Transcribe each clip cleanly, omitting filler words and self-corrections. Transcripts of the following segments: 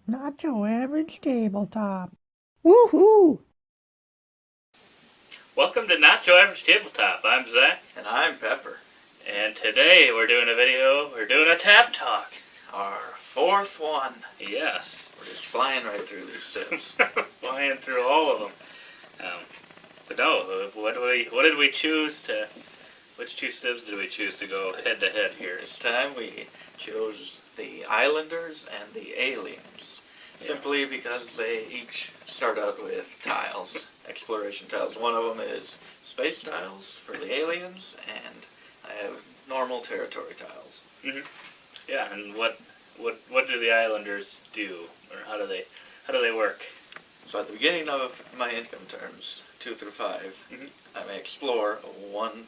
Not your average tabletop. Woohoo! Welcome to Not Your Average Tabletop. I'm Zach. And I'm Pepper. And today we're doing a video, we're doing a Tap Talk. Our fourth one. Yes. We're just flying right through these sips. Flying through all of them. But no, what did we choose to, which two civs did we choose to go head to head here? This time we chose the Islanders and the Aliens. Yeah. Simply because they each start out with tiles, exploration tiles. One of them is space tiles for the aliens, and I have normal territory tiles. Mm-hmm. Yeah, and what do the Islanders do, or how do they work? So at the beginning of my income terms, 2 through 5, Mm-hmm. I may explore one.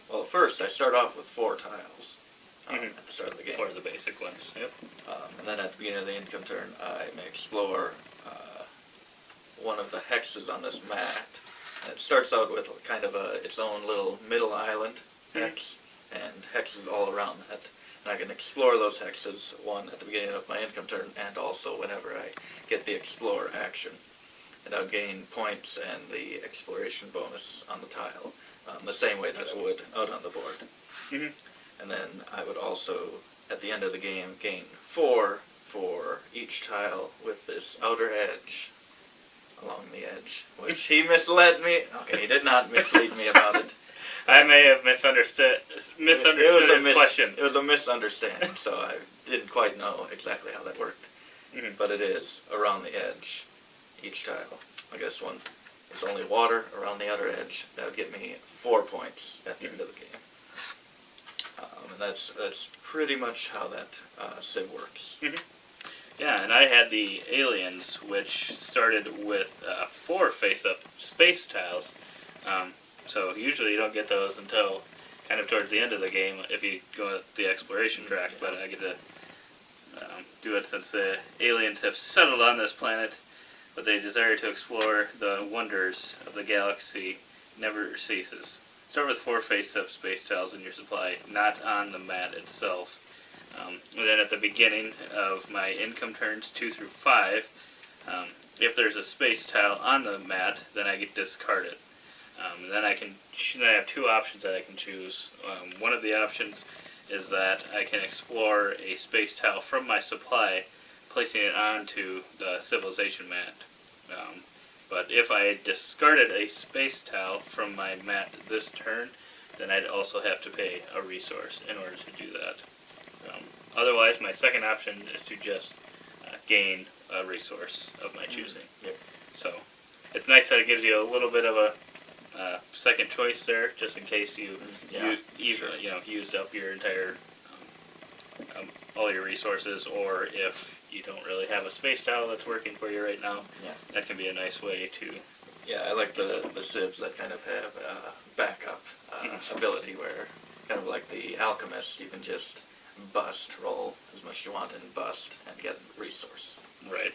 Well, first I start off with 4 tiles. At the start of the game. For the basic ones, yep. And then at the beginning of the income turn, I may explore one of the hexes on this mat. And it starts out with kind of its own little middle island hex, and hexes all around that. And I can explore those hexes, one at the beginning of my income turn, and also whenever I get the explore action. And I'll gain points and the exploration bonus on the tile, the same way that I would out on the board. Mm-hmm. And then I would also, at the end of the game, gain 4 for each tile with this outer edge along the edge, which he misled me. Okay, he did not mislead me about it. I may have misunderstood his question. It was a misunderstanding, so I didn't quite know exactly how that worked. Mm-hmm. But it is around the edge, each tile. I guess one is only water around the outer edge. That would get me 4 points at the end of the game. And that's pretty much how that civ works. Mm-hmm. Yeah, and I had the aliens, which started with 4 face-up space tiles. So usually you don't get those until kind of towards the end of the game if you go at the exploration track. Yeah. But I get to do it since the aliens have settled on this planet, but they desire to explore the wonders of the galaxy never ceases. Start with 4 face-up space tiles in your supply, not on the mat itself. And then at the beginning of my income turns, 2 through 5, if there's a space tile on the mat, then I get to discard it. Then I have 2 options that I can choose. One of the options is that I can explore a space tile from my supply, placing it onto the civilization mat. But if I discarded a space tile from my mat this turn, then I'd also have to pay a resource in order to do that. Otherwise, my second option is to just gain a resource of my choosing. Yep. So it's nice that it gives you a little bit of a second choice there, just in case you used up your entire all your resources, or if you don't really have a space tile that's working for you right now. Yeah. That can be a nice way to. Yeah, I like the civs that kind of have backup ability, where kind of like the alchemist, you can just roll as much as you want and bust and get resource. Right.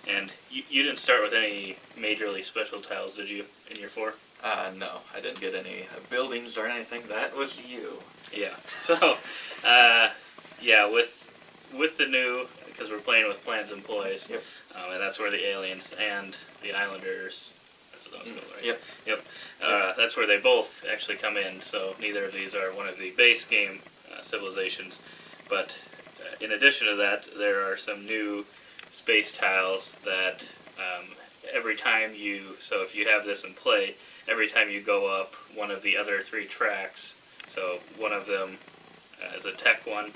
And you didn't start with any majorly special tiles, did you, in your 4? No, I didn't get any buildings or anything. That was you. Yeah. So, yeah, with the new, because we're playing with Plans Employees, yep. And that's where the aliens and the Islanders, that's what those go, right? Yep. Yep. That's where they both actually come in, so neither of these are one of the base game civilizations. But in addition to that, there are some new space tiles that every time so if you have this in play, every time you go up one of the other 3 tracks, so one of them is a tech one,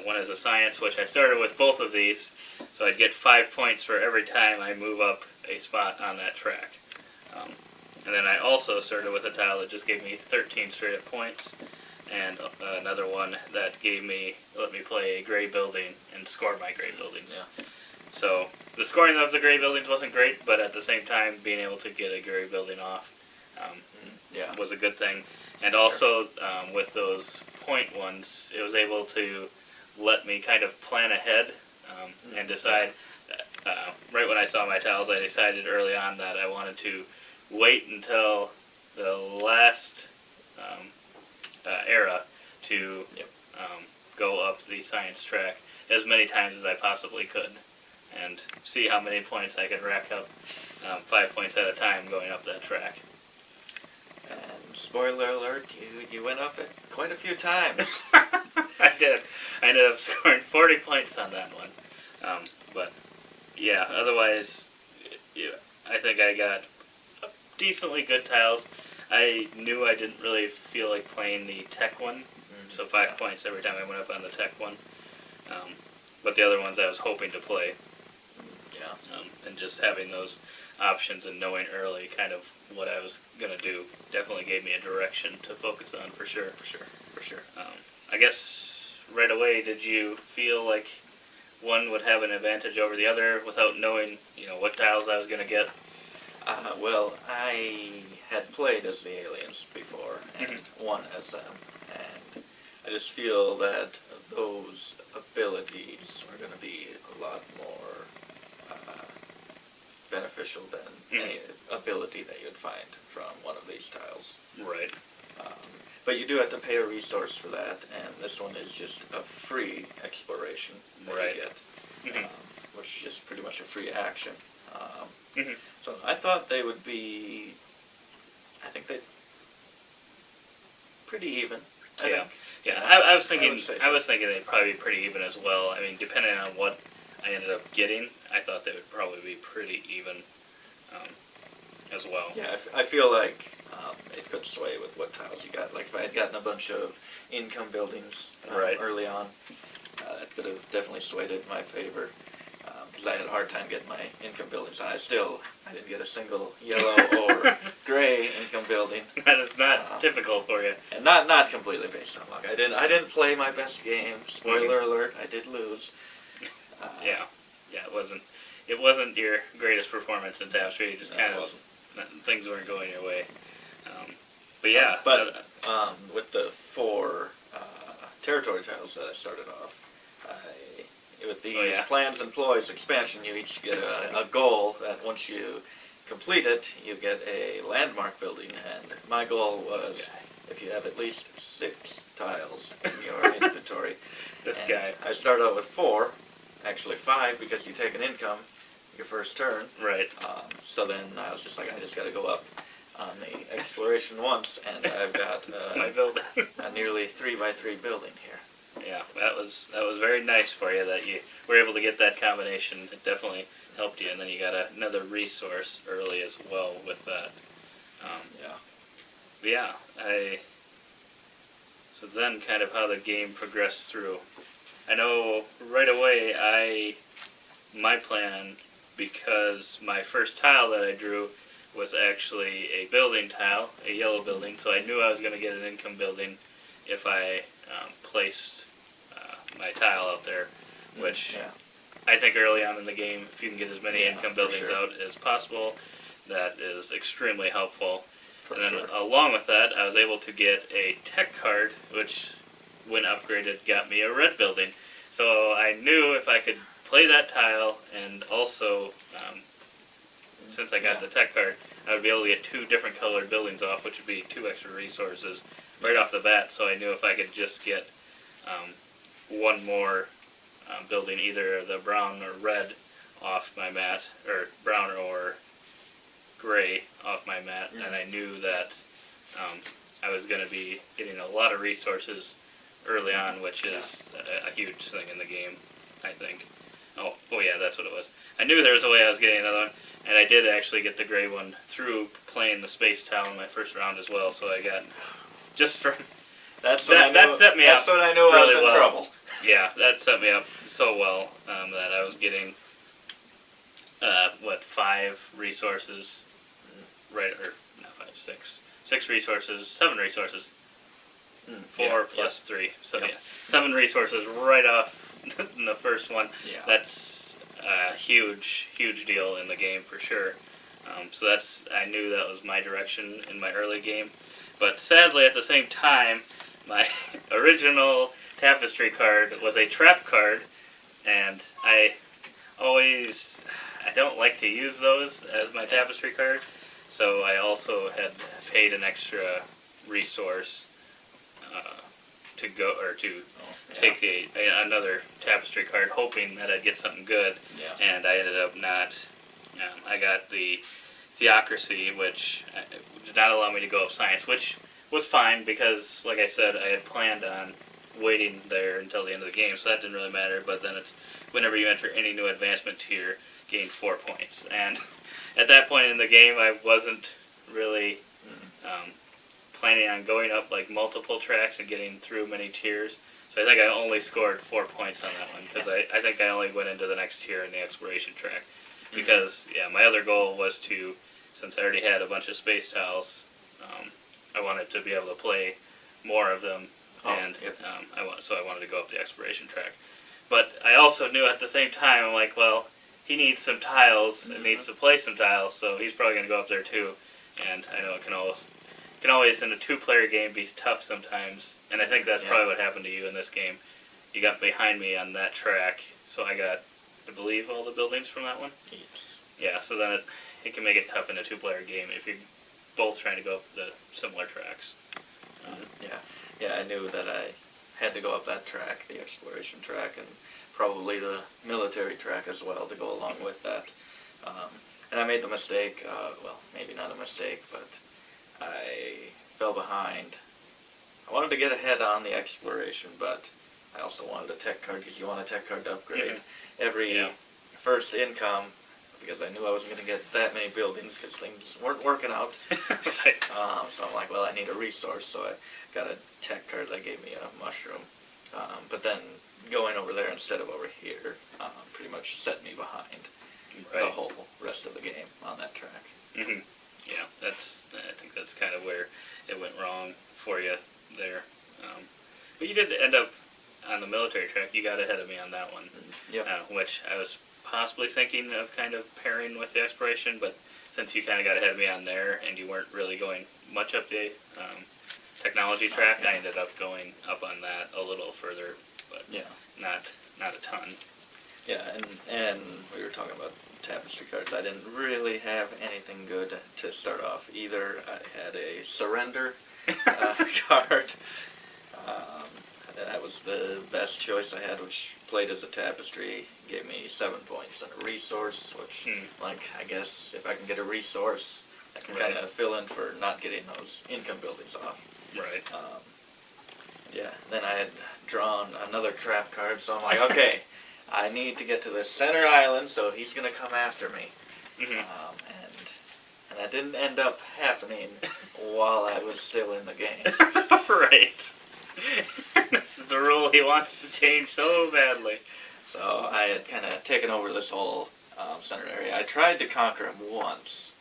one is a science, which I started with both of these, so I'd get 5 points for every time I move up a spot on that track. And then I also started with a tile that just gave me 13 straight up points, and another one that let me play a gray building and score my gray buildings. Yeah. So the scoring of the gray buildings wasn't great, but at the same time, being able to get a gray building off was a good thing. And also with those point ones, it was able to let me kind of plan ahead and decide. Right when I saw my tiles, I decided early on that I wanted to wait until the last era to go up the science track as many times as I possibly could. and see how many points I could rack up, 5 points at a time going up that track. And spoiler alert, you went up it quite a few times. I did. I ended up scoring 40 points on that one. But yeah, otherwise, yeah, I think I got decently good tiles. I knew I didn't really feel like playing the tech one, so 5 points every time I went up on the tech one. But the other ones I was hoping to play. And just having those options and knowing early kind of what I was going to do definitely gave me a direction to focus on for sure. For sure. I guess right away, did you feel like one would have an advantage over the other without knowing, what tiles I was going to get? Well, I had played as the aliens before and won as them, and I just feel that those abilities are going to be a lot more beneficial than any ability that you'd find from one of these tiles. Right. But you do have to pay a resource for that, and this one is just a free exploration that you get, which is just pretty much a free action. So I thought they would be, I think they pretty even. I was thinking they'd probably be pretty even as well. I mean, depending on what I ended up getting, I thought they would probably be pretty even as well. Yeah, I feel like it could sway with what tiles you got. Like if I had gotten a bunch of income buildings early on, it could have definitely swayed it in my favor. Because I had a hard time getting my income buildings, and I didn't get a single yellow or gray income building. That is not typical for you. And not completely based on luck. I didn't play my best game. Spoiler alert, I did lose. It wasn't your greatest performance in Tapestry. Just kind of things weren't going your way. With the 4 territory tiles that I started off, with these plans and ploys expansion, you each get a goal that once you complete it, you get a landmark building. And my goal was, if you have at least 6 tiles in your inventory. I started out with 4, actually 5, because you take an income your first turn. Right. So then I was just like, I just got to go up on the exploration once, and I've got my building. a nearly 3x3 building here. Yeah, that was very nice for you that you were able to get that combination. It definitely helped you, and then you got another resource early as well with that. So then kind of how the game progressed through. I know right away my plan, because my first tile that I drew was actually a building tile, a yellow building, so I knew I was going to get an income building if I placed my tile out there, which I think early on in the game, if you can get as many income buildings out as possible, that is extremely helpful. Along with that, I was able to get a tech card, which, when upgraded, got me a red building. So I knew if I could play that tile, and also, since I got the tech card, I would be able to get 2 different colored buildings off, which would be 2 extra resources right off the bat. So I knew if I could just get one more building, either the brown or red off my mat, or brown or gray off my mat, and I knew that I was going to be getting a lot of resources early on, which is a huge thing in the game, I think. Oh yeah, that's what it was. I knew there was a way I was getting another one, and I did actually get the gray one through playing the space tile in my first round as well, so I got, just for... That set me up. That's when I knew I was in trouble. Yeah, that set me up so well that I was getting 5 resources, right? Or not 5, 6. 6 resources, 7 resources. 4 plus 3. So 7 resources right off in the first one. Yeah. That's a huge deal in the game for sure. So I knew that was my direction in my early game. But sadly, at the same time, my original Tapestry card was a trap card, and I don't like to use those as my Tapestry card, so I also had paid an extra resource to go or to yeah. take another tapestry card, hoping that I'd get something good, Yeah. and I ended up not. I got the Theocracy, which did not allow me to go up Science, which was fine because, like I said, I had planned on waiting there until the end of the game, so that didn't really matter. But then it's whenever you enter any new advancement tier, gain 4 points, and at that point in the game, I wasn't really planning on going up like multiple tracks and getting through many tiers. So I think I only scored 4 points on that one because I think I only went into the next tier in the exploration track. Because my other goal was to, since I already had a bunch of space tiles, I wanted to be able to play more of them, and I wanted to go up the exploration track. But I also knew at the same time, I'm like, well, he needs some tiles and needs to play some tiles, so he's probably going to go up there too. And I know it can always in a two-player game be tough sometimes, and I think that's probably what happened to you in this game. You got behind me on that track, so I got, I believe, all the buildings from that one. Yes. Yeah, so then it can make it tough in a two-player game if you're both trying to go up the similar tracks. Yeah, I knew that I had to go up that track, the exploration track, and probably the military track as well to go along with that. And I made the mistake, well, maybe not a mistake, but I fell behind. I wanted to get ahead on the exploration, but I also wanted a tech card because you want a tech card to upgrade every first income, because I knew I wasn't going to get that many buildings because things weren't working out. So I'm like, well, I need a resource, so I got a tech card that gave me a mushroom. But then going over there instead of over here pretty much set me behind the whole rest of the game on that track. Mm-hmm. Yeah, I think that's kind of where it went wrong for you there. But you did end up on the military track. You got ahead of me on that one, which I was possibly thinking of kind of pairing with the exploration, but since you kind of got ahead of me on there and you weren't really going much up the technology track, I ended up going up on that a little further, but not a ton. Yeah, and we were talking about tapestry cards. I didn't really have anything good to start off either. I had a surrender card. That was the best choice I had, which played as a tapestry, gave me 7 points, and a resource, which, I guess if I can get a resource, I can kind of fill in for not getting those income buildings off. Right. Then I had drawn another trap card, so I'm like, okay, I need to get to the center island, so he's going to come after me. And that didn't end up happening while I was still in the game. Right. This is a rule he wants to change so badly. So I had kind of taken over this whole center area. I tried to conquer him once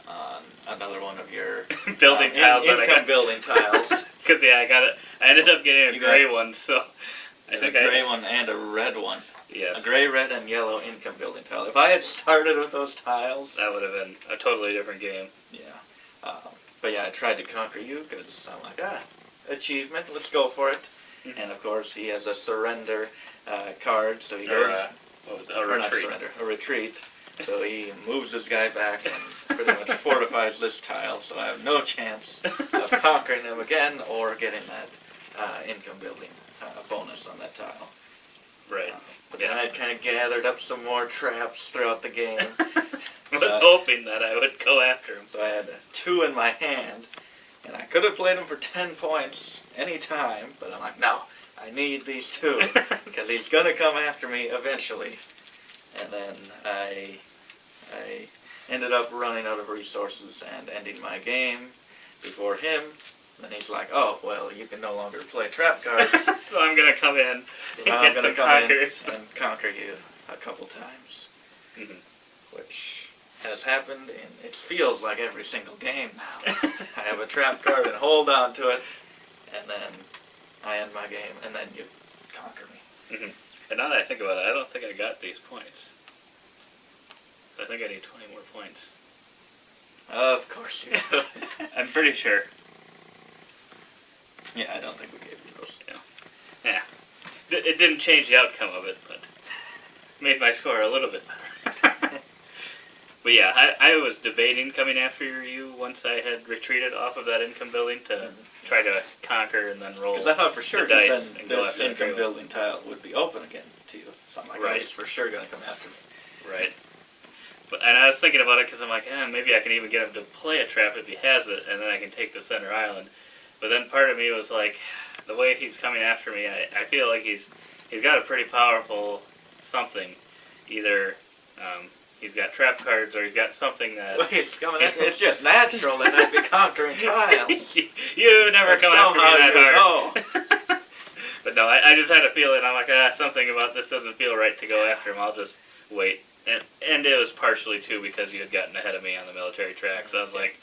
on another one of your building tiles. Income building tiles. Because I got it. I ended up getting a gray one, so I think a gray one and a red one. Yes. A gray, red, and yellow income building tile. If I had started with those tiles, that would have been a totally different game. Yeah. But I tried to conquer you because I'm like, achievement, let's go for it. And of course, he has a surrender card, so he goes. What was it? A retreat. Not surrender, a retreat. So he moves this guy back and pretty much fortifies this tile, so I have no chance of conquering him again or getting that income building bonus on that tile. Right. But then I had kind of gathered up some more traps throughout the game. I was hoping that I would go after him. So I had 2 in my hand, and I could have played him for 10 points any time, but I'm like, no, I need these 2, because he's going to come after me eventually. And then I ended up running out of resources and ending my game before him. Then he's like, oh, well, you can no longer play trap cards. So I'm going to come in and get some conquers. And conquer you a couple times. Which has happened, and it feels like every single game now. I have a trap card and hold on to it, and then I end my game, and then you conquer me. And now that I think about it, I don't think I got these points. I think I need 20 more points. Of course you do. I'm pretty sure. Yeah, I don't think we gave you those. Yeah. It didn't change the outcome of it, but made my score a little bit better. But yeah, I was debating coming after you once I had retreated off of that income building to try to conquer and then roll. Because I thought for sure the dice then and go this after the income tree building tile would be open again to you. So I'm like, Right. oh, he's for sure going to come after me. Right. And I was thinking about it because I'm like, maybe I can even get him to play a trap if he has it, and then I can take the center island. But then part of me was like, the way he's coming after me, I feel like he's got a pretty powerful something. Either he's got trap cards or he's got something that... Well, he's coming after It's just natural that I'd be conquering tiles. You never come after me that hard. Know. But no, I just had a feeling. I'm like, something about this doesn't feel right to go after him. I'll just wait. And it was partially, too, because you had gotten ahead of me on the military track. So I was like,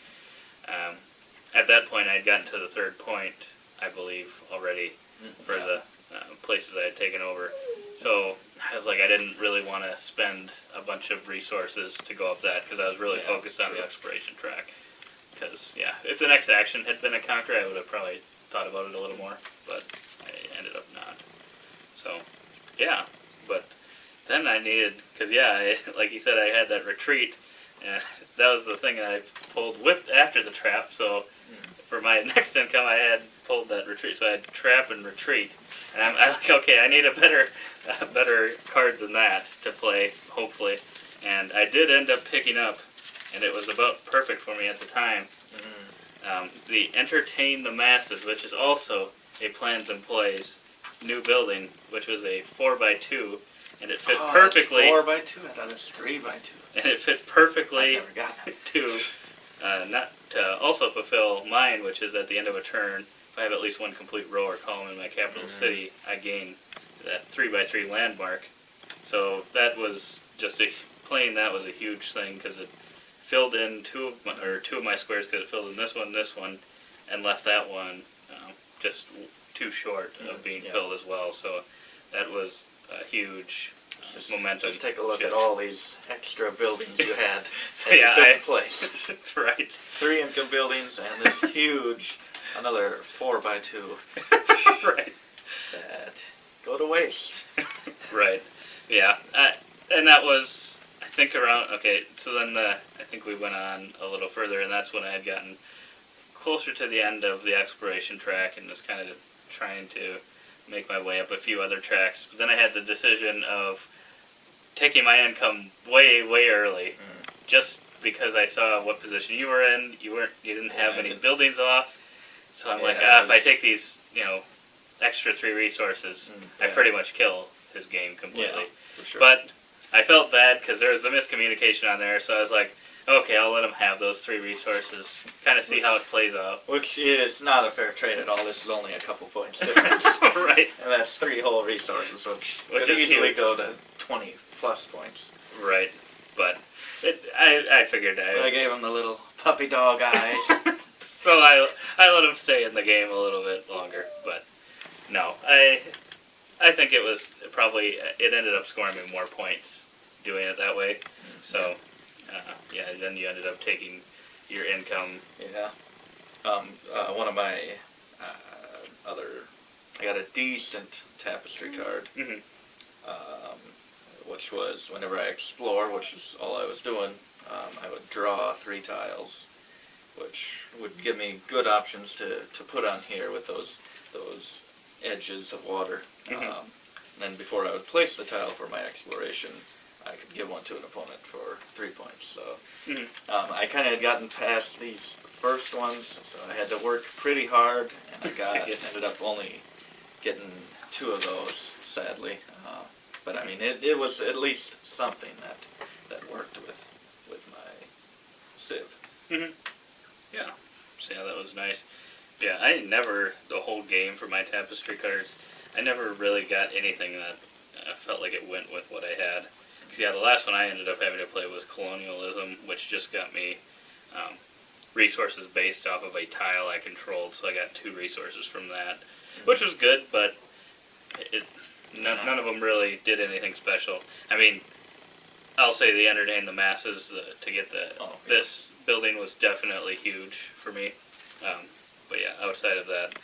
at that point, I had gotten to the third point, I believe, already for the places I had taken over. So I was like, I didn't really want to spend a bunch of resources to go up that because I was really focused on the exploration track. Because, if the next action had been a conquer, I would have probably thought about it a little more, but I ended up not. So, but then I needed, because like you said, I had that retreat, and that was the thing I pulled with after the trap. So for my next income, I had pulled that retreat. So I had trap and retreat, and I'm like, okay, I need a better card than that to play, hopefully. And I did end up picking up, and it was about perfect for me at the time. The Entertain the Masses, which is also a Plans and Plays new building, which was a 4x2, and it fit perfectly. 4x2. I thought it was 3x2. And it fit perfectly I never got that. to also fulfill mine, which is at the end of a turn. If I have at least one complete row or column in my capital city, I gain that 3x3 landmark. So that was just playing that was a huge thing because it filled in two of my squares because it filled in this one, and left that one just too short of being filled as well. So that was a huge momentum. Just take a look shift. at all these extra buildings you had So, in place. Right. 3 income buildings and this huge, another 4x2 Right. that go to waste. Right. Yeah. And that was, I think, around, okay, so then I think we went on a little further, and that's when I had gotten closer to the end of the exploration track and was kind of trying to make my way up a few other tracks. But then I had the decision of taking my income way, way early, just because I saw what position you were in. You didn't have any buildings off, so I'm like, if I take these, extra 3 resources, I pretty much kill his game completely. Yeah, for sure. But I felt bad because there was a miscommunication on there, so I was like, okay, I'll let him have those 3 resources, kind of see how it plays out. Which is not a fair trade at all. This is only a couple points difference. Right. And that's 3 whole resources, which could is easily huge. go to 20 plus points. Right. But I figured I gave him the little puppy dog eyes. So I let him stay in the game a little bit longer. But no, I think it was probably, it ended up scoring me more points doing it that way. So, then you ended up taking your income. Yeah. One of my I got a decent tapestry card, which was whenever I explore, which is all I was doing, I would draw 3 tiles, which would give me good options to put on here with those edges of water. And then before I would place the tile for my exploration, I could give one to an opponent for 3 points. So I kind of had gotten past these first ones, so I had to work pretty hard, and I ended up only getting 2 of those, sadly. But I mean, it was at least something that worked with my Civ. Yeah. So that was nice. Yeah, I never, the whole game for my tapestry cards, I never really got anything that felt like it went with what I had. The last one I ended up having to play was Colonialism, which just got me resources based off of a tile I controlled, so I got 2 resources from that, which was good, but none of them really did anything special. I mean, I'll say the Entertain the Masses to get this building was definitely huge for me. But yeah, outside of that,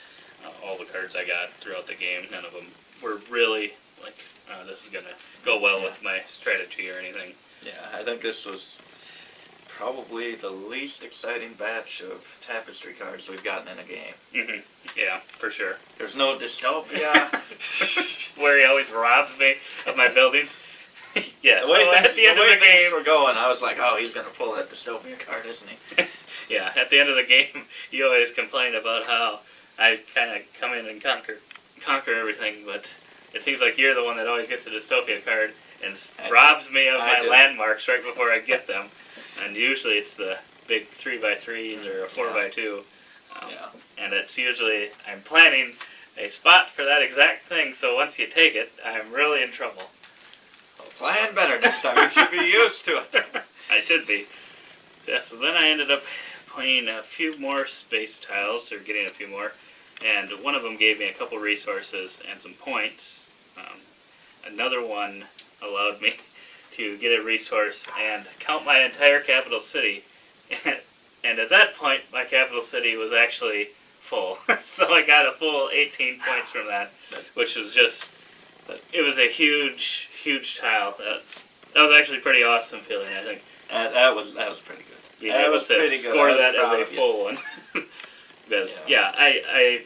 all the cards I got throughout the game, none of them were really like, this is going to go well with my strategy or anything. Yeah, I think this was probably the least exciting batch of tapestry cards we've gotten in a game. Yeah, for sure. There's no dystopia. Where he always robs me of my buildings. Yeah, The so way at the end of the game, we're going, I was like, oh, he's gonna pull that dystopia card, isn't he? yeah, at the end of the game, you always complain about how I kind of come in and conquer everything, but it seems like you're the one that always gets the dystopia card and robs me of my landmarks right before I get them. And usually it's the big 3x3s or a 4x2. And it's usually, I'm planning a spot for that exact thing, so once you take it, I'm really in trouble. Well, plan better next time. You should be used to it. I should be. So then I ended up playing a few more space tiles, or getting a few more, and one of them gave me a couple resources and some points. Another one allowed me to get a resource and count my entire capital city. And at that point, my capital city was actually full. So I got a full 18 points from that, which was just, it was a huge, huge tile. That was actually pretty awesome feeling, I think. That was pretty good. Being able to score that as a full one. Because, I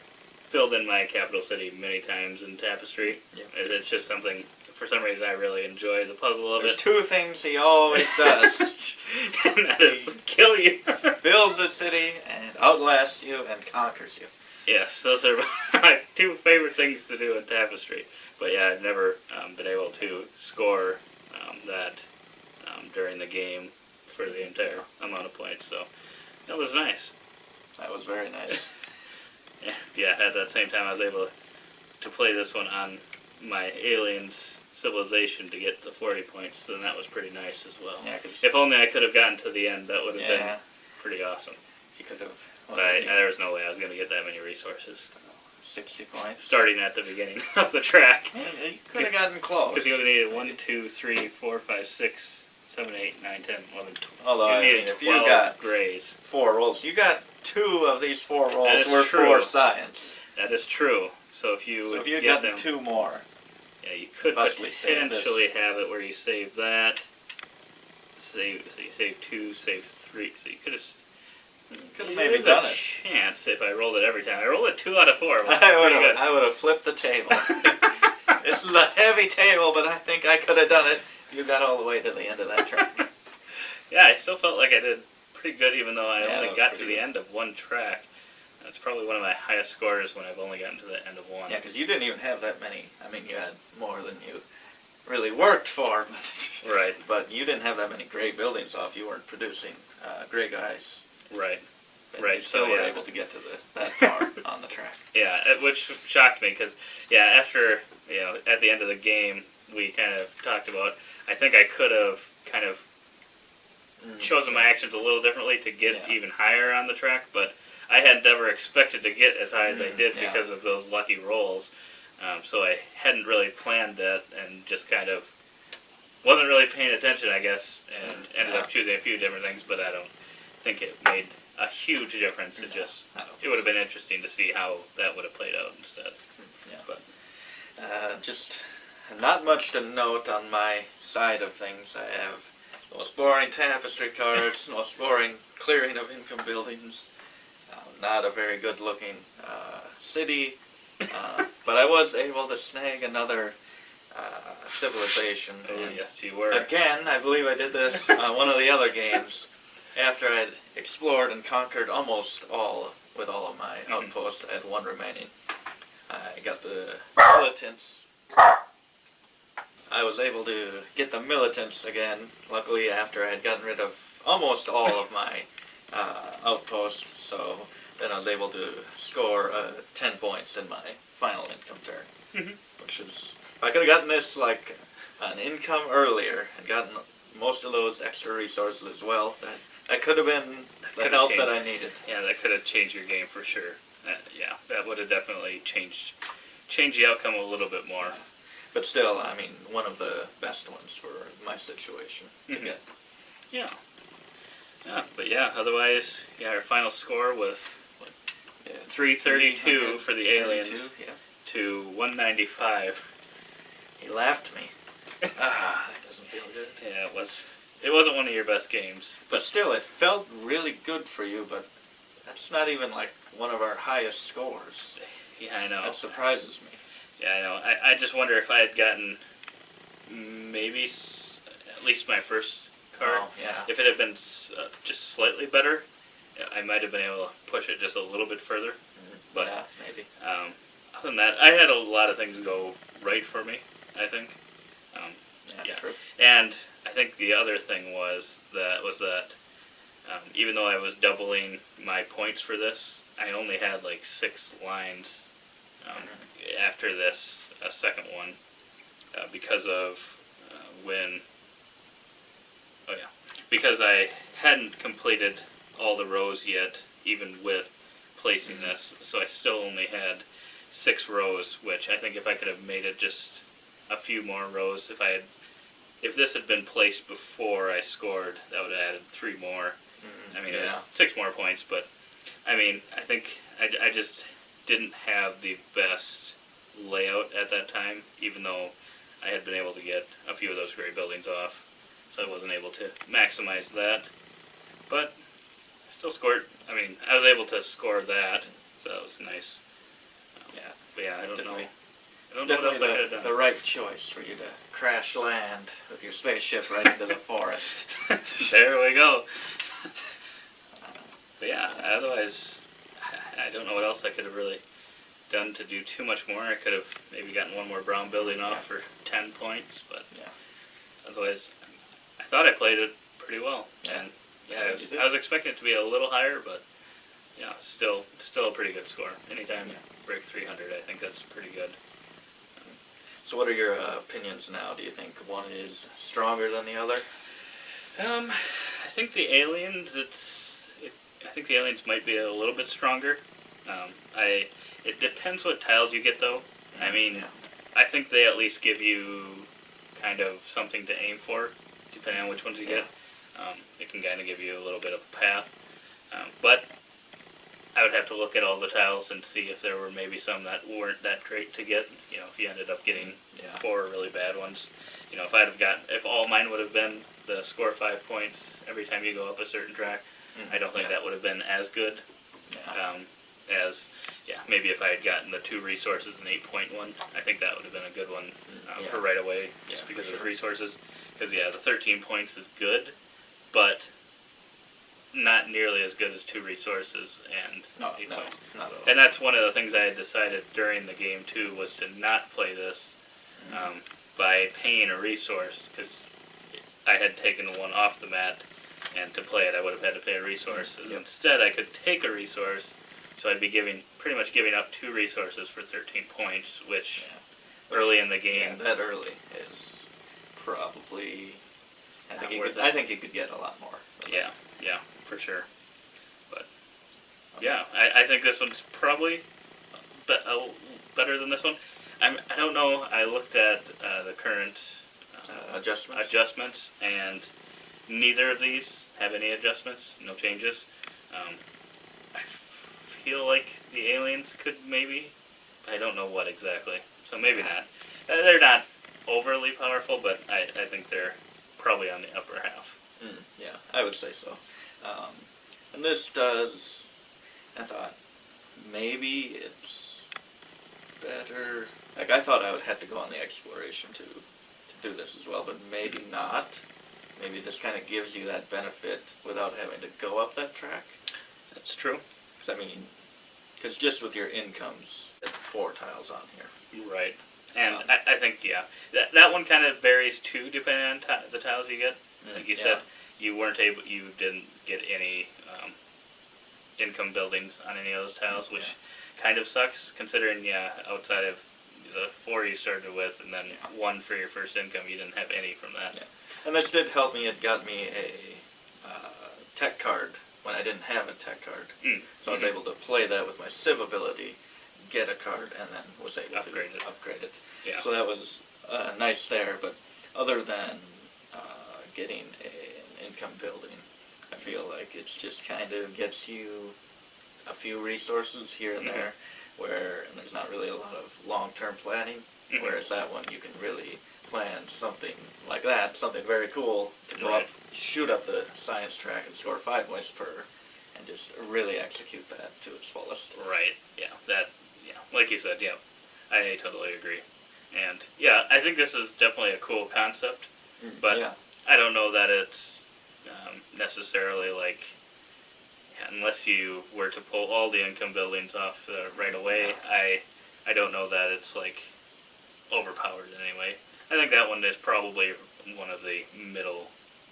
filled in my capital city many times in Tapestry. Yeah. It's just something, for some reason, I really enjoy the puzzle of There's it. two things he always does. And that is kill you. Builds a city and outlasts you and conquers you. Yes, those are my two favorite things to do in Tapestry. But yeah, I've never been able to score that during the game for the entire amount of points. So that was nice. That was very nice. Yeah, at that same time I was able to play this one on my Aliens Civilization to get the 40 points, then that was pretty nice as well. Yeah, if only I could have gotten to the end, that would have been pretty awesome. You could have. But there was no way I was going to get that many resources. 60 points. Starting at the beginning of the track. Yeah, you could have gotten close. Because you would have needed 1, 2, 3, 4, 5, 6, 7, 8, 9, 10, 11, 12. Although, you needed 12 if you got grays. 4 rolls, you got 2 of these 4 rolls were true. for science. That is true. So if you would get get them 2 more. Yeah, you could potentially have it where you save that. So you save 2, save 3. So you could have. Maybe done it. Chance if I rolled it every time. I rolled it 2 out of 4. I would have flipped the table. This is a heavy table, but I think I could have done it. You got all the way to the end of that track. Yeah, I still felt like I did pretty good, even though I only got to the good. end of one track. That's probably one of my highest scores when I've only gotten to the end of one. Yeah, because you didn't even have that many. I mean, you had more than you really worked for. But right. But you didn't have that many gray buildings off. You weren't producing gray guys. Right. And right. You still were able to get to that far on the track. Yeah, which shocked me because, after, at the end of the game, we kind of talked about, I think I could have kind of chosen my actions a little differently to get even higher on the track, but I had never expected to get as high as I did because of those lucky rolls. So I hadn't really planned that and just kind of wasn't really paying attention, I guess, and ended up choosing a few different things, but I don't think it made a huge difference. It would have been interesting to see how that would have played out instead. Yeah. But just not much to note on my side of things. I have the most boring tapestry cards, most boring clearing of income buildings, not a very good looking city, but I was able to snag another civilization. Oh, yes, you were. Again, I believe I did this on one of the other games. After I'd explored and conquered almost all with all of my outposts, I had 1 remaining. I got the militants. I was able to get the militants again, luckily after I had gotten rid of almost all of my outposts, so then I was able to score 10 points in my final income turn, which is, if I could have gotten this like an income earlier and gotten most of those extra resources as well, that could have been the help that I needed. Yeah, that could have changed your game for sure. That would have definitely changed the outcome a little bit more. But still, I mean, one of the best ones for my situation to get. Yeah. But otherwise, our final score was 332 for the aliens to 195. He laughed me. That doesn't feel good. Yeah, it was. it wasn't one of your best games. But still, it felt really good for you, but that's not even like one of our highest scores. Yeah, I know. That surprises me. Yeah, I know. I just wonder if I had gotten maybe at least my first card. Oh, yeah. If it had been just slightly better, I might have been able to push it just a little bit further. But yeah, maybe. other than that, I had a lot of things go right for me, I think. Yeah. True. And I think the other thing was that even though I was doubling my points for this, I only had like 6 lines after this second one because of because I hadn't completed all the rows yet, even with placing this, so I still only had 6 rows, which I think if I could have made it just a few more rows, if this had been placed before I scored, that would have added 3 more. I mean, it was 6 more points, but I mean, I think I just didn't have the best layout at that time, even though I had been able to get a few of those gray buildings off, so I wasn't able to maximize that. But I still scored. I mean, I was able to score that, so that was nice. But yeah, I don't know. I don't know what else I could have done. The right choice for you to crash land with your spaceship right into the forest. There we go. But yeah, otherwise, I don't know what else I could have really done to do too much more. I could have maybe gotten one more brown building off for 10 points, but otherwise, I thought I played it pretty well. And I was expecting it to be a little higher, but yeah, still a pretty good score. Anytime you break 300, I think that's pretty good. So what are your opinions now? Do you think one is stronger than the other? I think the aliens. I think the aliens might be a little bit stronger. It depends what tiles you get, though. I mean, I think they at least give you kind of something to aim for, depending on which ones you get. It can kind of give you a little bit of a path. But I would have to look at all the tiles and see if there were maybe some that weren't that great to get. You know, if you ended up getting 4 really bad ones. You know, if all mine would have been the score 5 points every time you go up a certain track, I don't think that would have been as good as maybe if I had gotten the 2 resources and 8-point one. I think that would have been a good one for right away, just because of the resources. Because the 13 points is good, but not nearly as good as 2 resources and 8 points. Not at all. And that's one of the things I had decided during the game too, was to not play this by paying a resource, because I had taken one off the mat, and to play it I would have had to pay a resource. Instead, I could take a resource, so I'd be pretty much giving up 2 resources for 13 points, which early in the game, that early is probably. I think you could get a lot more. Yeah, for sure. But I think this one's probably better than this one. I don't know. I looked at the current adjustments, and neither of these have any adjustments. No changes. I feel like the aliens could maybe. I don't know what exactly. So maybe not. They're not overly powerful, but I think they're probably on the upper half. Yeah, I would say so. And this does. I thought maybe it's better. Like, I thought I would have to go on the exploration to do this as well, but maybe not. Maybe this kind of gives you that benefit without having to go up that track. That's true. Because just with your incomes, 4 tiles on here. Right. And I think, that one kind of varies too, depending on the tiles you get. Like you said, you didn't get any income buildings on any of those tiles, which kind of sucks, considering, outside of the 4 you started with, and then 1 for your first income, you didn't have any from that. And this did help me. It got me a tech card when I didn't have a tech card. So I was able to play that with my Civ ability, get a card, and then was able to upgrade it. Yeah. So that was nice there, but other than getting an income building, I feel like it's just kind of gets you a few resources here and there, and there's not really a lot of long-term planning, whereas that one you can really plan something like that, something very cool to go up shoot up the science track and score 5 points per, and just really execute that to its fullest. Right. Yeah. Like you said, yeah. I totally agree. And yeah, I think this is definitely a cool concept, but Yeah. I don't know that it's necessarily like, unless you were to pull all the income buildings off right away, I don't know that it's like overpowered in any way. I think that one is probably one of the middle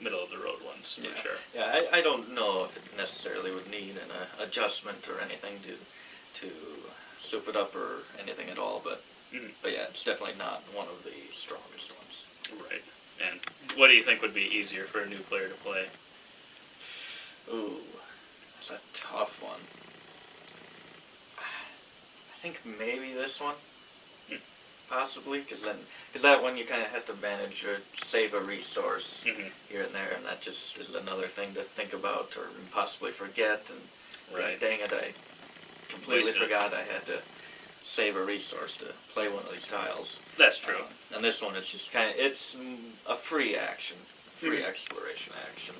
of the road ones for sure. Yeah, I don't know if it necessarily would need an adjustment or anything to soup it up or anything at all, but yeah, it's definitely not one of the strongest ones. Right. And what do you think would be easier for a new player to play? Ooh, that's a tough one. I think maybe this one, possibly, because that one you kind of have to manage or save a resource here and there, and that just is another thing to think about or possibly forget. And Right. dang it, I completely forgot I had to save a resource to play one of these tiles. That's true. And this one is just it's a free action, free exploration action.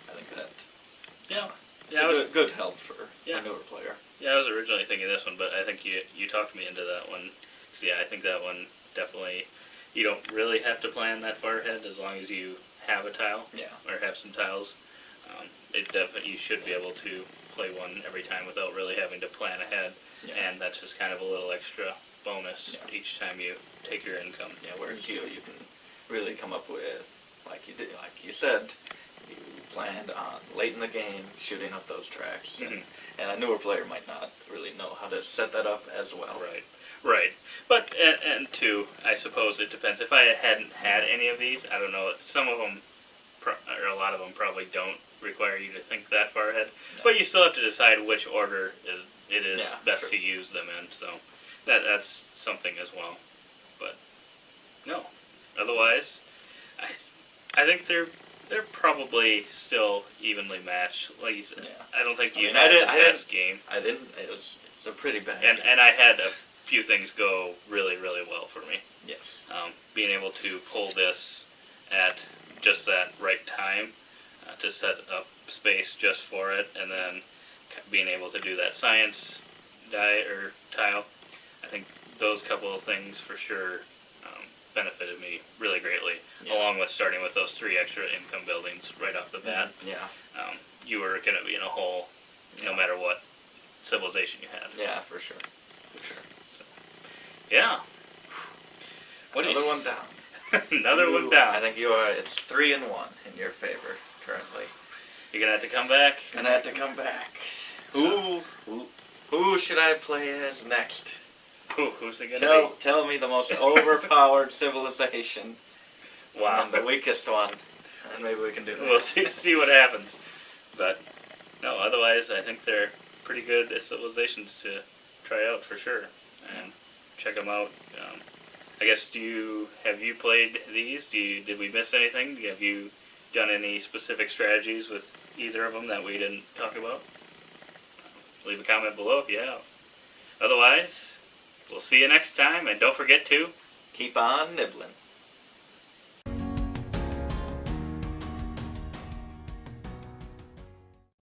I think that good help for a newer player. Yeah, I was originally thinking this one, but I think you talked me into that one. 'Cause, yeah, I think that one definitely, you don't really have to plan that far ahead as long as you have a tile or have some tiles. You should be able to play one every time without really having to plan ahead, and that's just kind of a little extra bonus each time you take your income. Yeah, whereas you can really come up with, like you said, you planned on late in the game shooting up those tracks, and a newer player might not really know how to set that up as well. Right. But, and two, I suppose it depends. If I hadn't had any of these, I don't know, some of them, or a lot of them probably don't require you to think that far ahead. No. But you still have to decide which order it is best to use them in, so that's something as well. But, no. Otherwise, I think they're probably still evenly matched. Like you said, I don't think you had the best game. I didn't. It's a pretty bad game. And I had a few things go really, really well for me. Yes. Being able to pull this at just that right time to set up space just for it, and then being able to do that science die or tile, I think those couple of things for sure benefited me really greatly, along with starting with those 3 extra income buildings right off the bat. You were going to be in a hole no matter what civilization you had. Yeah, for sure. So, yeah. Another one down. Another one down. I think it's 3-1 in your favor currently. You're going to have to come back? Gonna have to come back. Who should I play as next? Who's it going to be? Tell me the most overpowered civilization. Wow. And the weakest one. And maybe we can do that. We'll see what happens. But, no, otherwise I think they're pretty good civilizations to try out for sure. And check them out. I guess, have you played these? Did we miss anything? Have you done any specific strategies with either of them that we didn't talk about? Leave a comment below if you have. Otherwise, we'll see you next time, and don't forget to keep on nibbling.